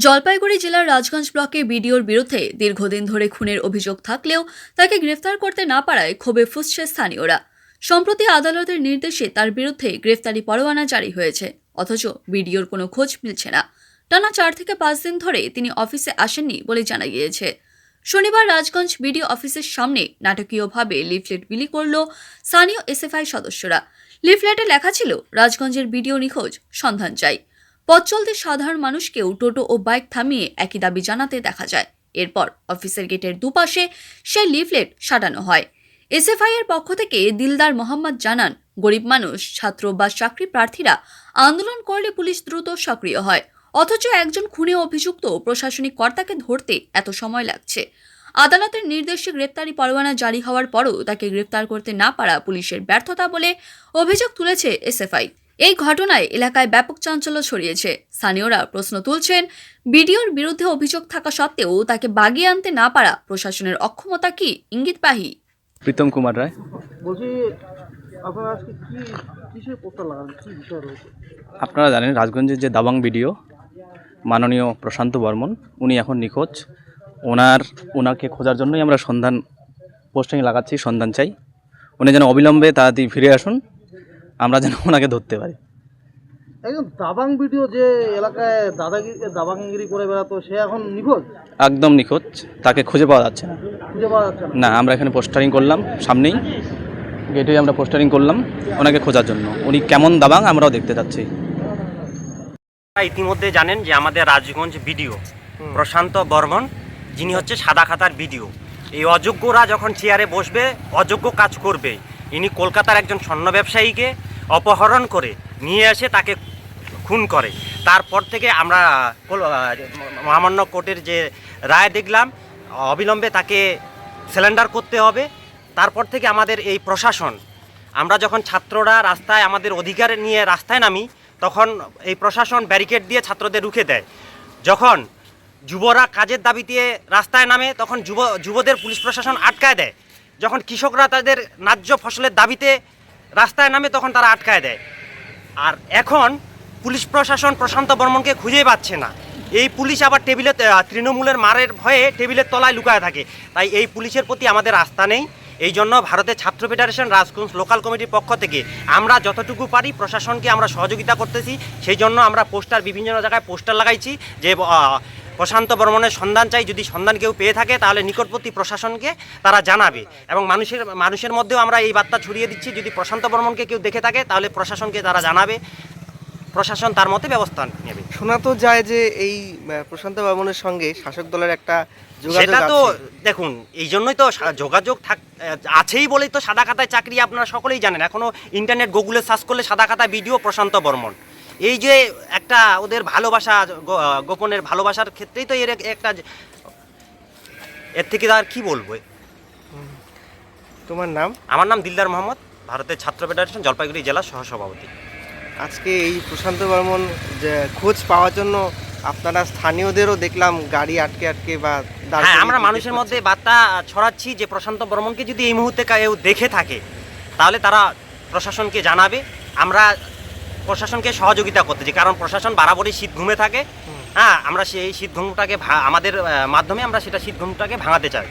জলপাইগুড়ি জেলার রাজগঞ্জ ব্লকে বিডিওর বিরুদ্ধে দীর্ঘদিন ধরে খুনের অভিযোগ থাকলেও তাকে গ্রেফতার করতে না পারায় ক্ষোভে ফুঁসছে স্থানীয়রা। সম্প্রতি আদালতের নির্দেশে তার বিরুদ্ধে গ্রেফতারি পরোয়ানা জারি হয়েছে, অথচ বিডিওর কোনো খোঁজ মিলছে না। টানা 4 থেকে 5 দিন ধরে তিনি অফিসে আসেননি বলে জানা গিয়েছে। শনিবার রাজগঞ্জ বিডিও অফিসের সামনে নাটকীয়ভাবে লিফলেট বিলি করল স্থানীয় এসএফআই সদস্যরা। লিফলেটে লেখা ছিল, রাজগঞ্জের বিডিও নিখোঁজ, সন্ধান চাই। পথ চলতে সাধারণ মানুষকেও টোটো ও বাইক থামিয়ে একই দাবি জানাতে দেখা যায়। এরপর অফিসের গেটের দুপাশে সেই লিফলেট সাটানো হয়। এসএফআই এর পক্ষ থেকে দিলদার মোহাম্মদ জানান, গরিব মানুষ, ছাত্র বা চাকরি প্রার্থীরা আন্দোলন করলে পুলিশ দ্রুত সক্রিয় হয়, অথচ একজন খুনে অভিযুক্ত প্রশাসনিক কর্তাকে ধরতে এত সময় লাগছে। আদালতের নির্দেশে গ্রেপ্তারি পরোয়ানা জারি হওয়ার পরও তাকে গ্রেপ্তার করতে না পারা পুলিশের ব্যর্থতা বলে অভিযোগ তুলেছে এসএফআই। এই ঘটনায় এলাকায় ব্যাপক চাঞ্চল্য ছড়িয়েছে। স্থানীয়রা প্রশ্ন তুলছেন, বিডিওর বিরুদ্ধে অভিযোগ থাকা সত্ত্বেও তাকে বাগিয়ে আনতে না পারা প্রশাসনের অক্ষমতা কি ইঙ্গিতবাহী? প্রীতম কুমার রায় বলছি, আপনারা আজকে কিসের পোস্টার লাগান, কি বিষয় রয়েছে? আপনারা জানেন রাজগঞ্জের যে দাবাং বিডিও মাননীয় প্রশান্ত বর্মন, উনি এখন নিখোঁজ। ওনাকে খোঁজার জন্যই আমরা পোস্টিং লাগাচ্ছি, সন্ধান চাই। উনি যেন অবিলম্বে তাড়াতাড়ি ফিরে আসুন, আমরা যেন ওনাকে ধরতে পারি। একজন দাবাং ভিডিও যে এলাকায় দাবাঙ্গিরি করে বেড়াতো, সে এখন নিখোঁজ, একদম নিখোঁজ, তাকে খুঁজে পাওয়া যাচ্ছে না। খুঁজে পাওয়া যাচ্ছে না, আমরা এখানে পোস্টারিং করলাম, সামনেই গেটেই আমরা পোস্টারিং করলাম ওনাকে খোঁজার জন্য। উনি কেমন দাবাং আমরাও দেখতে চাচ্ছি। ইতিমধ্যে জানেন যে আমাদের রাজগঞ্জ বিডিও প্রশান্ত বর্মন, যিনি হচ্ছে সাদা খাতার বিডিও, এই অযোগ্যরা যখন চেয়ারে বসবে অযোগ্য কাজ করবে। ইনি কলকাতার একজন স্বর্ণ ব্যবসায়ীকে অপহরণ করে নিয়ে এসে তাকে খুন করে। তারপর থেকে আমরা মহামান্য কোর্টের যে রায় দেখলাম, অবিলম্বে তাকে সারেন্ডার করতে হবে। তারপর থেকে আমাদের এই প্রশাসন, আমরা যখন ছাত্ররা রাস্তায় আমাদের অধিকার নিয়ে রাস্তায় নামি, তখন এই প্রশাসন ব্যারিকেড দিয়ে ছাত্রদের রুখে দেয়। যখন যুবরা কাজের দাবিতে রাস্তায় নামে, তখন যুবদের পুলিশ প্রশাসন আটকায় দেয়। যখন কৃষকরা তাদের ন্যায্য ফসলের দাবিতে রাস্তায় নামে, তখন তারা আটকায় দেয়। আর এখন পুলিশ প্রশাসন প্রশান্ত বর্মনকে খুঁজেই পাচ্ছে না। এই পুলিশ আবার তৃণমূলের মারের ভয়ে টেবিলের তলায় লুকায় থাকে। তাই এই পুলিশের প্রতি আমাদের আস্থা নেই। এই জন্য ভারতের ছাত্র ফেডারেশন রাজগঞ্জ লোকাল কমিটির পক্ষ থেকে আমরা যতটুকু পারি প্রশাসনকে আমরা সহযোগিতা করতেছি। সেই জন্য আমরা বিভিন্ন জায়গায় পোস্টার লাগাইছি যে প্রশান্ত বর্মনের সন্ধান চাই। যদি সন্ধান কেউ পেয়ে থাকে তাহলে নিকটবর্তী প্রশাসনকে তারা জানাবে, এবং মানুষের মধ্যেও আমরা এই বার্তা ছড়িয়ে দিচ্ছি, যদি প্রশান্ত বর্মনকে কেউ দেখে থাকে তাহলে প্রশাসনকে তারা জানাবে, প্রশাসন তার মতে ব্যবস্থা নেবে। শোনা তো যায় যে এই প্রশান্ত বর্মনের সঙ্গে শাসক দলের একটা যোগাযোগ সেটা তো আছে। দেখুন, এই জন্যই তো যোগাযোগ আছেই বলেই তো সাদা খাতায় চাকরি আপনারা সকলেই জানেন। এখনও ইন্টারনেট গুগলে সার্চ করলে সাদা খাতায় ভিডিও প্রশান্ত বর্মন। এই যে একটা ওদের ভালোবাসা, গোপনের ভালোবাসার ক্ষেত্রেই তো এর একটা, এর থেকে আর কি বলবো। তোমার নাম? আমার নাম দিলদার মোহাম্মদ, ভারতের ছাত্র ফেডারেশন জলপাইগুড়ি জেলা সহসভাপতি। আজকে এই প্রশান্ত বর্মন যে খোঁজ পাওয়ার জন্য আপনারা স্থানীয়দেরও দেখলাম গাড়ি আটকে বা হ্যাঁ, আমরা মানুষের মধ্যে বার্তা ছড়াচ্ছি যে প্রশান্ত বর্মনকে যদি এই মুহূর্তে কেউ দেখে থাকে তাহলে তারা প্রশাসনকে জানাবে। আমরা প্রশাসনকে সহযোগিতা করতেছি, কারণ প্রশাসন বরাবরই শীত ঘুমে থাকে। হ্যাঁ, আমরা সেই শীত ঘুমটাকে আমাদের মাধ্যমে আমরা সেটা শীত ঘুমটাকে ভাঙাতে চাই।